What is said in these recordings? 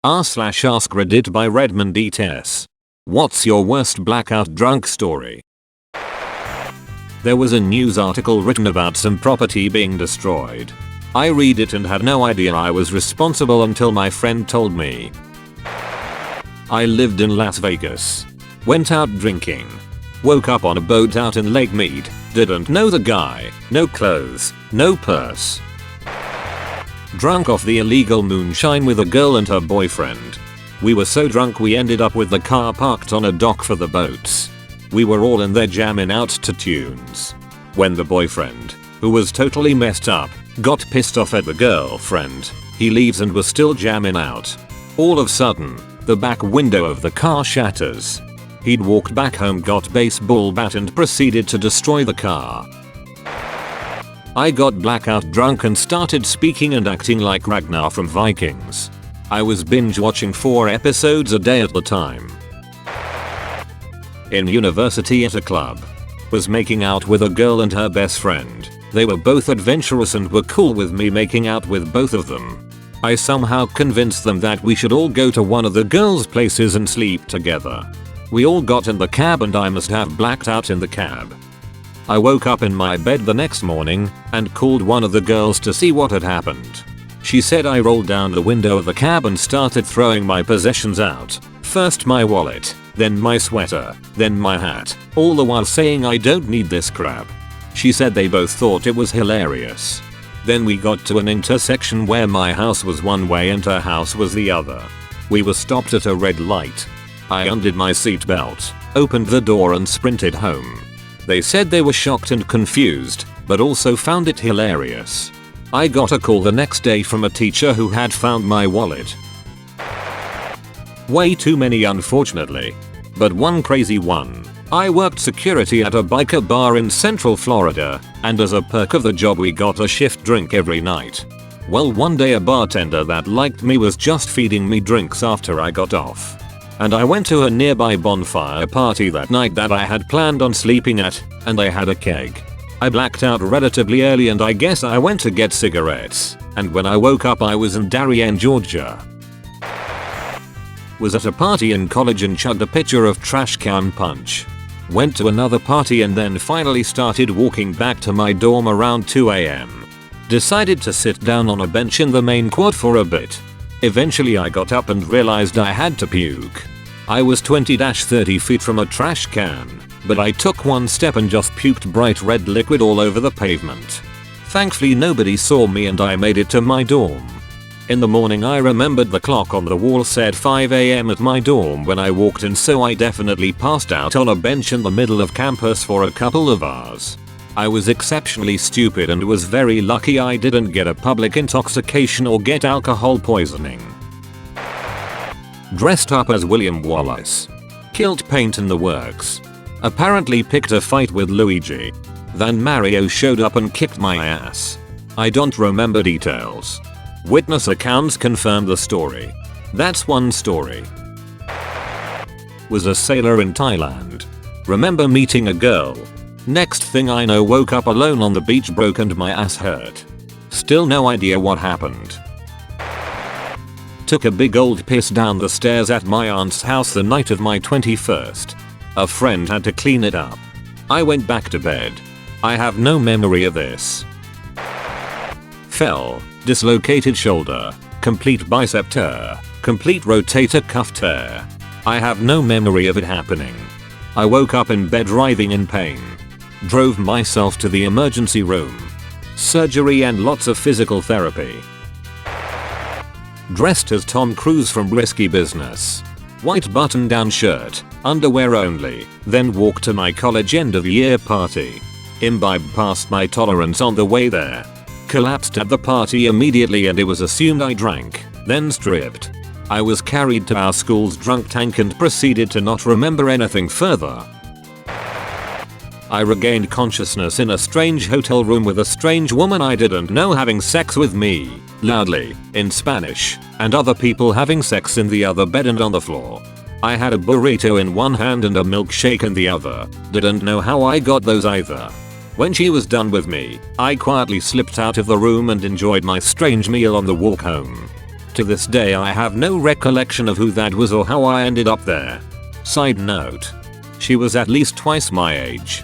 r/AskReddit by Redmond ETS. What's your worst blackout drunk story? There was a news article written about some property being destroyed. I read it and had no idea I was responsible until my friend told me. I lived in Las Vegas. Went out drinking. Woke up on a boat out in Lake Mead. Didn't know the guy. No clothes. No purse. Drunk off the illegal moonshine with a girl and her boyfriend. We were so drunk we ended up with the car parked on a dock for the boats. We were all in there jamming out to tunes. When the boyfriend, who was totally messed up, got pissed off at the girlfriend, he leaves and was still jamming out. All of a sudden, the back window of the car shatters. He'd walked back home, got baseball bat and proceeded to destroy the car. I got blackout drunk and started speaking and acting like Ragnar from Vikings. I was binge watching 4 episodes a day at the time. In university at a club. Was making out with a girl and her best friend. They were both adventurous and were cool with me making out with both of them. I somehow convinced them that we should all go to one of the girls' places and sleep together. We all got in the cab and I must have blacked out in the cab. I woke up in my bed the next morning and called one of the girls to see what had happened. She said I rolled down the window of the cab and started throwing my possessions out. First my wallet, then my sweater, then my hat, all the while saying I don't need this crap. She said they both thought it was hilarious. Then we got to an intersection where my house was one way and her house was the other. We were stopped at a red light. I undid my seatbelt, opened the door and sprinted home. They said they were shocked and confused, but also found it hilarious. I got a call the next day from a teacher who had found my wallet. Way too many unfortunately. But one crazy one. I worked security at a biker bar in Central Florida, and as a perk of the job we got a shift drink every night. Well, one day a bartender that liked me was just feeding me drinks after I got off. And I went to a nearby bonfire party that night that I had planned on sleeping at, and I had a keg. I blacked out relatively early and I guess I went to get cigarettes, and when I woke up I was in Darien, Georgia. Was at a party in college and chugged a pitcher of trash can punch. Went to another party and then finally started walking back to my dorm around 2 AM. Decided to sit down on a bench in the main quad for a bit. Eventually I got up and realized I had to puke. I was 20-30 feet from a trash can, but I took one step and just puked bright red liquid all over the pavement. Thankfully nobody saw me and I made it to my dorm. In the morning I remembered the clock on the wall said 5 AM at my dorm when I walked in, so I definitely passed out on a bench in the middle of campus for a couple of hours. I was exceptionally stupid and was very lucky I didn't get a public intoxication or get alcohol poisoning. Dressed up as William Wallace. Killed paint in the works. Apparently picked a fight with Luigi. Then Mario showed up and kicked my ass. I don't remember details. Witness accounts confirm the story. That's one story. Was a sailor in Thailand. Remember meeting a girl. Next thing I know woke up alone on the beach broke and my ass hurt. Still no idea what happened. Took a big old piss down the stairs at my aunt's house the night of my 21st. A friend had to clean it up. I went back to bed. I have no memory of this. Fell. Dislocated shoulder. Complete bicep tear. Complete rotator cuff tear. I have no memory of it happening. I woke up in bed writhing in pain. Drove myself to the emergency room. Surgery and lots of physical therapy. Dressed as Tom Cruise from Risky Business. White button-down shirt, underwear only, then walked to my college end-of-year party. Imbibed past my tolerance on the way there. Collapsed at the party immediately and it was assumed I drank, then stripped. I was carried to our school's drunk tank and proceeded to not remember anything further. I regained consciousness in a strange hotel room with a strange woman I didn't know having sex with me, loudly, in Spanish, and other people having sex in the other bed and on the floor. I had a burrito in one hand and a milkshake in the other, didn't know how I got those either. When she was done with me, I quietly slipped out of the room and enjoyed my strange meal on the walk home. To this day I have no recollection of who that was or how I ended up there. Side note. She was at least twice my age.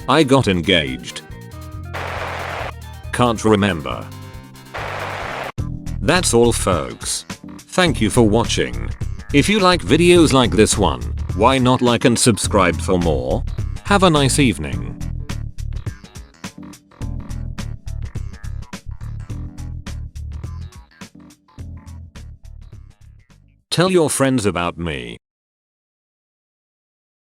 I got engaged. Can't remember. That's all folks. Thank you for watching. If you like videos like this one, why not like and subscribe for more? Have a nice evening. Tell your friends about me.